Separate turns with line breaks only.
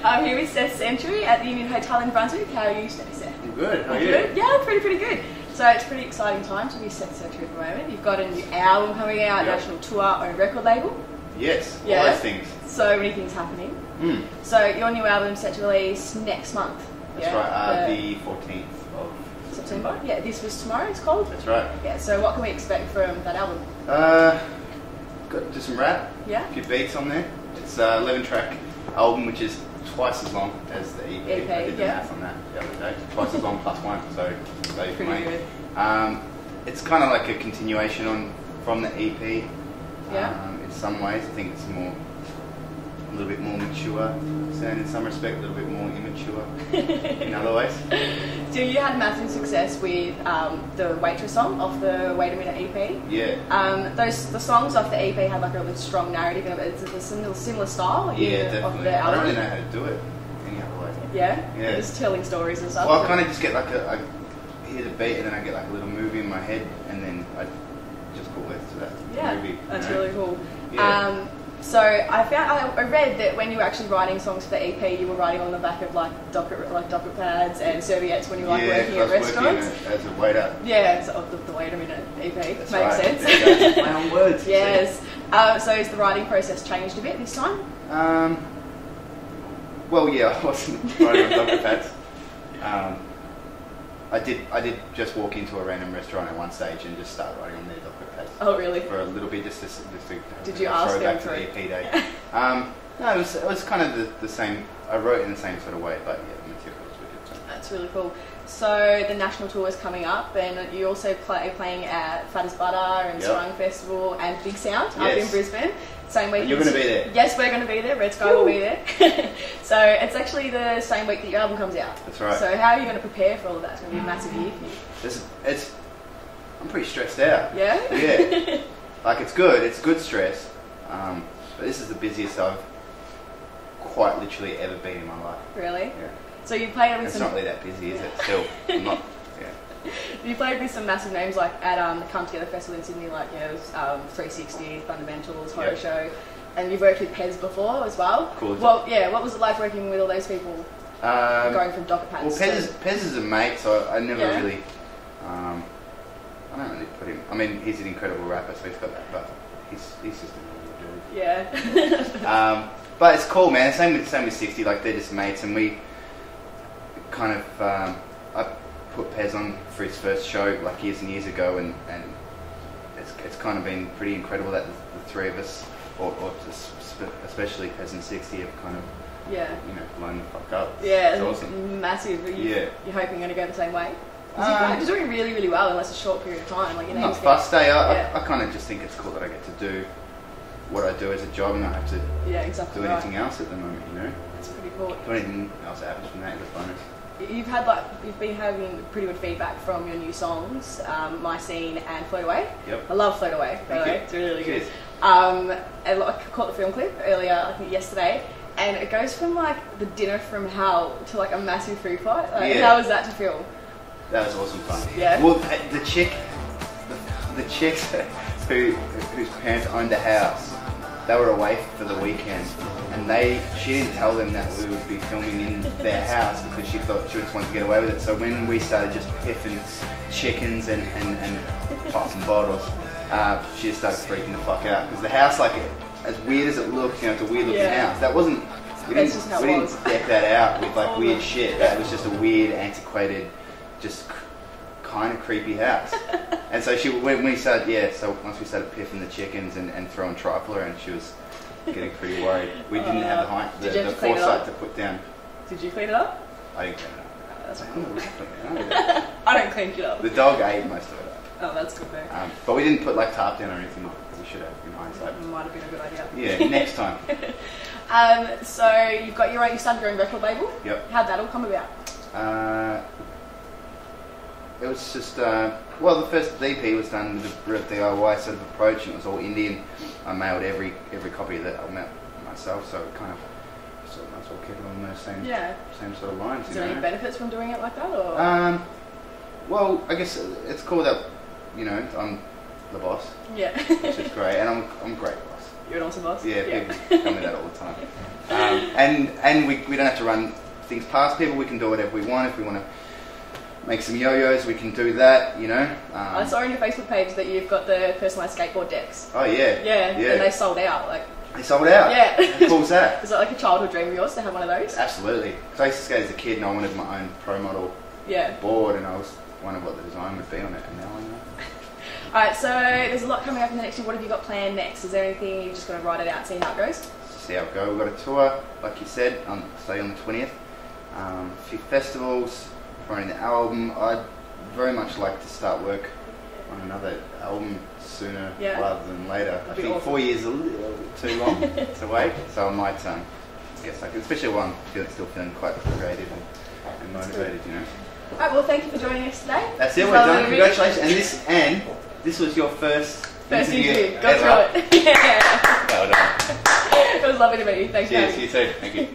I'm here with Seth Sentry at the Union Hotel in Brunswick. How are you, Seth?
I'm good. How are you?
Good? Yeah, pretty good. So it's a pretty exciting time to be Seth Sentry at the moment. You've got a new album coming out, national tour, own record label.
Yes, all those things.
So many things happening. So your new album is set to release next month.
That's right, the 14th of
September. Yeah, this was tomorrow, it's called.
That's right.
Yeah, so what can we expect from that album?
Got just some rap, a few beats on there. It's an 11-track album, which is twice as long as the EP. I did the math on that the other day. Twice as long plus one, so
pretty good.
It's kind of like a continuation from the EP. In some ways, I think it's a little bit more mature sound in some respect, a little bit more immature in other ways.
So you had massive success with the Waitress song off the Wait a Minute EP.
Yeah.
The songs off the EP had like a really strong narrative in it. It's a similar style.
Yeah, definitely.
Of the album.
I don't really know how to do it any other way.
Yeah. Just telling stories and stuff.
Well, I kind of just get like I hear the beat and then I get like a little movie in my head and then I just put words to that movie.
That's really cool.
Yeah.
So I read that when you were actually writing songs for the EP, you were writing on the back of like docket pads and serviettes when you were working at restaurants.
As a waiter.
Yeah, so the Wait a Minute EP
That's
makes
right.
sense.
My own words.
Yes. So has the writing process changed a bit this time?
Well, yeah, I wasn't writing on docket pads. I did just walk into a random restaurant at one stage and just start writing on their docket pads.
Oh, really?
For a little bit, just to
did you ask them
back to the EP day. No, it was kind of the same. I wrote in the same sort of way, but yeah, the material was really good. So.
That's really cool. So the national tour is coming up, and you also playing at Fat as Butter and Sarong Festival and Big Sound up in Brisbane. Same week.
And you're going to be there?
Yes, we're going to be there. Red Sky will be there. So it's actually the same week that your album comes out.
That's right.
So how are you going to prepare for all of that? It's going to be a massive year for you.
I'm pretty stressed out.
Yeah?
Yeah. Like it's good. It's good stress. But this is the busiest I've quite literally ever been in my life.
Really?
Yeah.
So you played with
It's not really that busy, is it? Still, I'm not. Yeah.
You played with some massive names like at the Come Together Festival in Sydney, like it was 360, Fundamentals, Horror Show, and you've worked with Pez before as well.
Cool.
Well, yeah. What was it like working with all those people? Going from docket pads.
Well, Pez is a mate, so I never really. I don't really put him. I mean, he's an incredible rapper, so he's got that, but he's just a little dude.
Yeah.
But it's cool, man. Same with 60. Like they're just mates, and we kind of. I put Pez on for his first show like years and years ago, and it's kind of been pretty incredible that the three of us, or especially Pez and 60, have kind of blown the fuck up.
Yeah,
it's awesome.
Massive. You're hoping you're going to go the same way? You're doing really well in less a short period of time. Like your name's
not fussed, I kind of just think it's cool that I get to do what I do as a job and not have to do anything else at the moment, you know?
It's pretty cool.
Do anything else that happens from that is a bonus.
You've been having pretty good feedback from your new songs, My Scene and Float Away.
Yep.
I love Float Away, by the way. It's really good.
And
I caught the film clip earlier, I think yesterday, and it goes from like the dinner from hell to like a massive food fight. Like, how was that to film?
That was awesome fun.
Yeah.
Well, the chick whose parents owned the house, they were away for the weekend, and she didn't tell them that we would be filming in their house because she thought she just wanted to get away with it. So when we started just piffing chickens and popping bottles, she just started freaking the fuck out because the house, like as weird as it looked, it's a weird looking house. That wasn't. We didn't deck that out with like weird shit. That was just a weird, antiquated, just kind of creepy house. And so when we started, so once we started piffing the chickens and throwing trifle around, she was getting pretty worried. We didn't have the foresight to put down.
Did you clean it up?
I didn't clean it up.
That's cool. I don't clean it up.
The dog ate most of it up.
Oh, that's good though.
But we didn't put like tarp down or anything. We should have in hindsight.
Might have been a good idea.
Yeah, next time.
So you started your own record label.
Yep.
How'd that all come about?
It was just, the first EP was done with a real DIY sort of approach, and it was all Indian. I mailed every copy of that album out myself, so it kind of might as well keep it on those same sort of lines.
Is there any benefits from doing it like that, or?
Well, I guess it's cool that, I'm the boss.
Yeah.
Which is great, and I'm a great boss.
You're an awesome boss?
Yeah, people tell me that all the time. and we don't have to run things past people. We can do whatever we want. If we want to make some yo-yos, we can do that, you know.
I saw on your Facebook page that you've got the personalised skateboard decks.
Oh yeah.
Yeah, and they sold out. Like
they sold out?
Yeah.
How cool is that?
Is that like a childhood dream of yours to have one of those?
Absolutely. So I used to skate as a kid and I wanted my own pro model board, and I was wondering what the design would be on it, and now I know.
Alright, so there's a lot coming up in the next year. What have you got planned next? Is there anything you're just going to write it out and see how it goes?
See how it goes. We've got a tour, like you said, say on the 20th. A few festivals, promoting the album. I'd very much like to start work on another album sooner rather than later. I think 4 years is a little too long to wait, so I might guess I could, especially while I'm still feeling quite creative and motivated, you know.
Alright, well thank you for joining us today.
That's it, we're done. Congratulations. And this was your first interview.
Got through it. Yeah.
Well done.
It was lovely to meet you. Thanks.
Cheers, you too. Thank you.